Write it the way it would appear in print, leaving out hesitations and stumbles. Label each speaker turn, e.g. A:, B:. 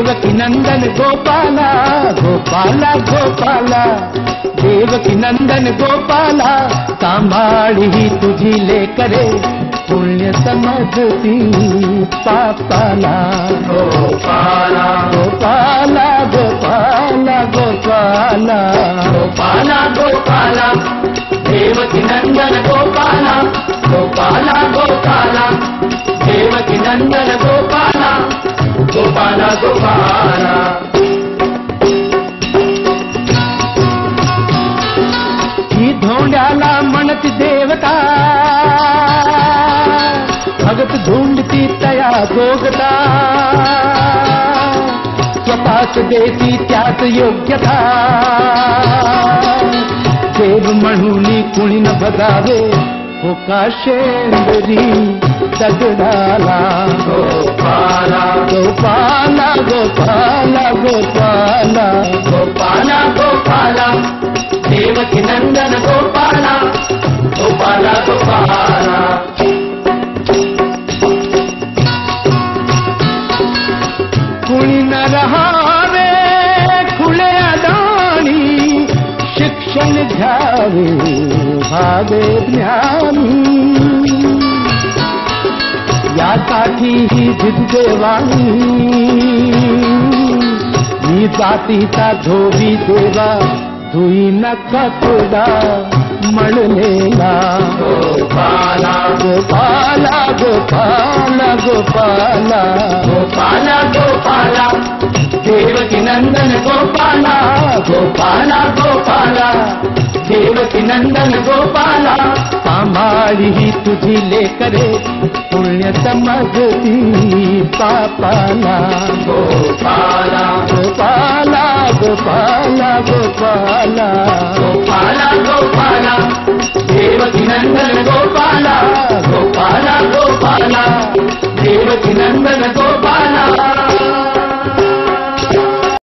A: देवकी नंदन गोपाला गोपाला गोपाला देवकी नंदन गोपाला सांभाळी ही तुझी लेकरे पुण्य समजती पापाला
B: गोपाला
A: गोपाला गोपाला गोपाला
B: गोपाला गोपाला देवकी नंदन गोपाला गोपाला गोपाला देवकी नंदन गोपाला गोपाला गोपाला
A: ही धोंड्याला म्हणती देवता भगत ढूंढती तया जोगता स्वतःच देती त्यात योग्यता देव म्हणून कुणी न बघावे हो का शेंदरी दगडाला
B: गोपाला
A: गोपाला गोपाला गोपाला
B: गोपाला गोपाला देवकी नंदन गोपाला गोपाला गोपाला
A: कुणी न रहावे खुले अदाणी शिक्षण घ्यावे भावे ज्ञानी यासाठी ही जिद्देवानी मी जातीचा धोबी देवा धुई न कपडा म्हणलेला
B: गोपाला
A: गोपाला गोपाला गोपाला
B: गोपाला गोपाला देवकी नंदन गोपाला गोपाला गोपाला देवकी नंदन गोपाला
A: सांभाळी ही तुझी लेकरे पुण्य समजती पापाला
B: गोपाला
A: गोपाला गोपाला गोपाला
B: गोपाला गोपाला देवकी नंदन गोपाला